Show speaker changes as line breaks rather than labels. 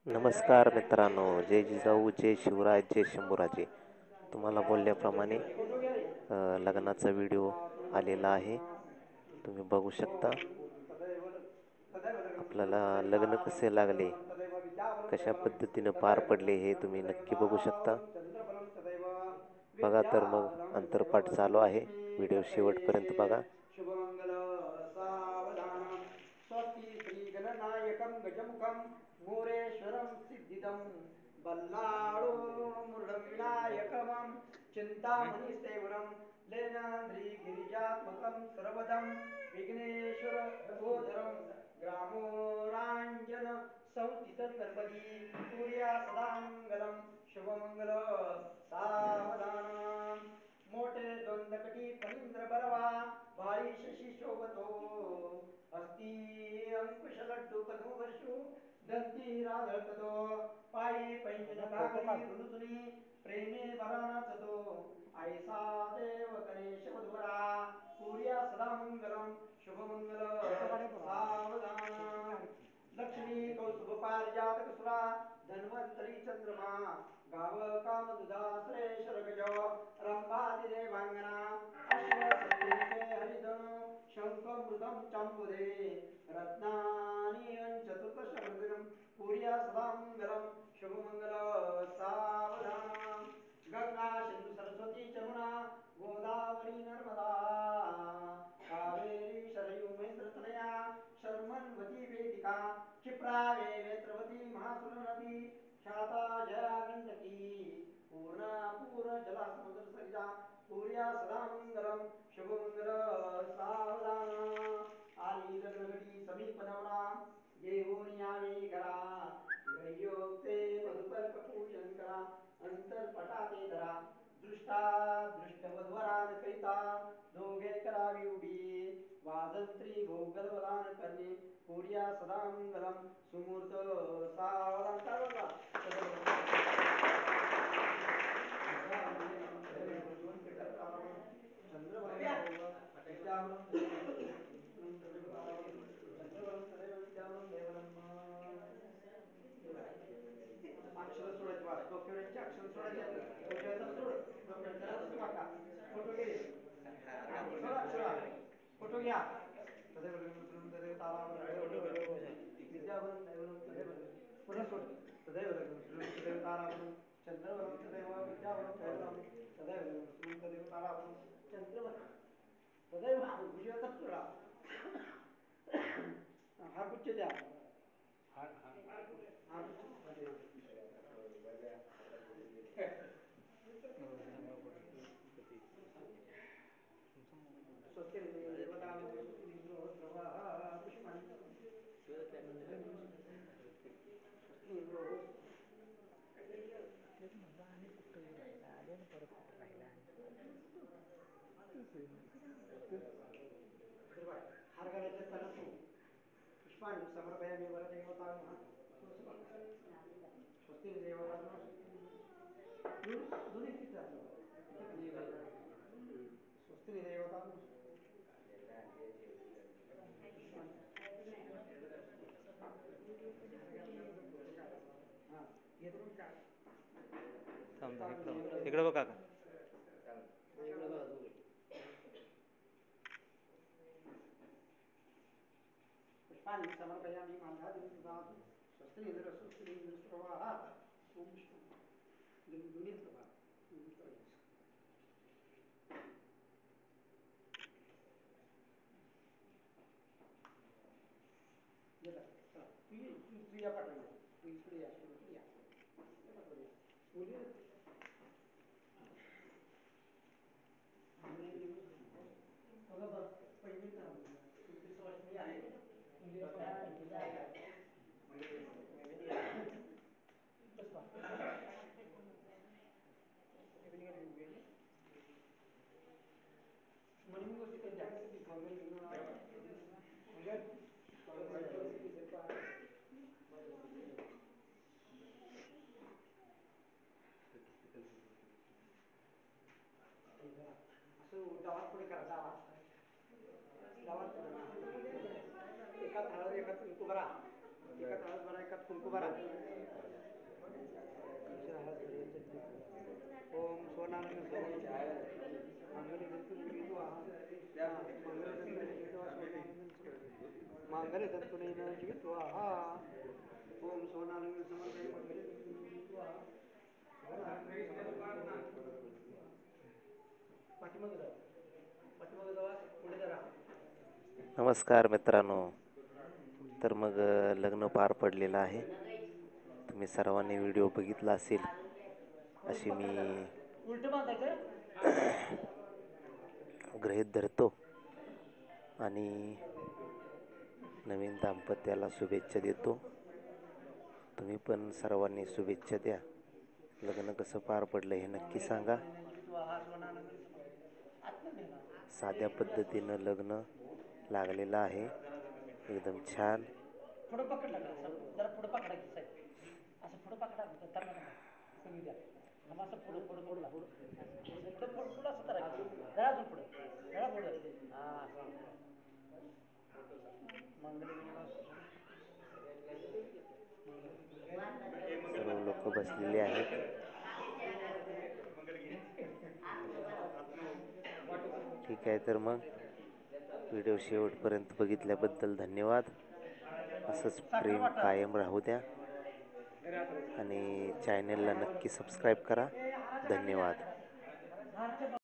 नमस्कार मित्रांनो, जय जिजाऊ, जय शिवराय, जय शंभूराजे. तुम्हाला बोलल्याप्रमाणे लग्नाचा व्हिडिओ आलेला आहे. तुम्ही बघू शकता. आपल्याला लग्न कसे लागले, कशा पद्धतीनं पार पडले हे तुम्ही नक्की बघू शकता. बघा तर मग अंतरपाठ चालू आहे. व्हिडिओ शेवटपर्यंत बघा.
शुभमंगल सावधानम स्वस्ति श्री गणनायकम गजमुखम मोरेश्वरम सिद्धिदम बल्लाळो मुरडं विनायकमं चिंतामणि सेवरं लेनाद्री गिरिजात्मकं सर्वदं विघ्नेश्वर गोधरं ग्रामो रांजन संस्थितं गणपती सूर्या सदामंगलम शुभमंगल सावधानम मोठे द्वंद्वकटी फणींद्र बरवा भाळी शशी शोभतो अस्ति अंकुश लड्डू पद्मवर्षू दंती राधळतो पायी पैंजन काकडी रुणुजुनी प्रेमे बरा नाचतो ऐसा देव गणेश वधुरा सूर्या सदा मंगलम शुभमंगल सावधान लक्ष्मी कौस्तुभ पारिजातक सुरा धन्वंतरी चंद्रमा गाव काम दुधाश्रय शरगज रंभादी देवांगना अश्व संदेशे हरिधनु शंख मृदम चांबुदे रत्नानि चतुर्दश वर्धनम पूर्या सदा मंगलम शुभमंगल सावधान गंगा सिंधु सरस्वती जमुना गोदावरी नर्मदा कावेरी शरयू महेंद्रतनया शर्मन्वती वेदिका क्षिप्रा वेत्रवती महासुर नदी ख्याता जया गंडकी पूर्णा पूर्ण जला समुद्र सरिता पूर्या सदा मंगलम शुभमंगल सावधान आली लग्नगडी समीप नवरा घेऊन यावी घरा गयोक्ते मधुपर्क पूजन करा अंतरपटा ते धरा दृष्टा दृष्टवध्वरान करिता दोघे करावी उभी वाजंत्री भोगलवदान करणे पूर्या सदा मंगलम सुमूर्त सावधान काय बघा अक्षर सोडायचे बा डोक्यावरचे अक्षर सोडायचे डोक्याचा सोड डोक्याचा तसं वाका फोटो घे सोड अक्षर फोटो घ्या तदेव लग्नं तदेव तारावरण विद्यावरण दैवनं तदेव पुन्हा सोड तदैव लग्नं तदेव तारावरण चंद्रवरण तदैव विद्यावरण दैवनं तदैव लग्नं तदेव तारावरण चंद्रवरण तदैव उजव्याचा सोडा हा गुच्छ द्या हा स्वस्ति हार घालायचं त्याला तू पुष्पांनी समर्पयामी वरदेवतांना स्वस्ति देवतांना दोन्ही तिथं स्वस्ति देवतांना हा
इकडे बघा का.
पुष्पांनी समर्पयामी मानधादिनी ददातु स्वस्ति इंद्र स्वस्ति इंद्र स्वाहा ओम दुनिया प्रभा तू या पाठवूया तू इकडे या मुली पहिली तुमची स्वास्थ्य आहे मनी गोष्टी असं डावात पुढे करा डावात एका थाळावर एका कुंकू भरा एका थाळात भरा एका कुंकू भरा मांगल्य तंतुनेन जीवित्वा ओम सोनालिंग समर्पये मांगल्य तंतुनेन पाठीमागे जा पाठीमागे जावा पुढे जरा
नमस्कार मित्रांनो. तर मग लग्न पार पडलेलं आहे. तुम्ही सर्वांनी व्हिडिओ बघितला असेल अशी मी
उलट बांधायचं
गृहीत धरतो आणि नवीन दाम्पत्याला शुभेच्छा देतो. तुम्ही पण सर्वांनी शुभेच्छा द्या. लग्न कसं पार पडलं हे नक्की सांगा. साध्या पद्धतीनं लग्न लागलेलं आहे, एकदम छान.
पुढं पकडला का जरा पुढं पकडा की साहेब असं पुढं पकडा तर सगळी द्या मग असं पुढं पुढं पुढं पुढं पुढं पुढं असं करा जरा अजून पुढं जरा पुढं हां
सर्व लोक बसलेले आहेत. ठीक आहे, तर मग व्हिडिओ शेवटपर्यंत बघितल्याबद्दल धन्यवाद. असंच प्रेम कायम राहू द्या आणि चॅनलला नक्की सबस्क्राईब करा. धन्यवाद.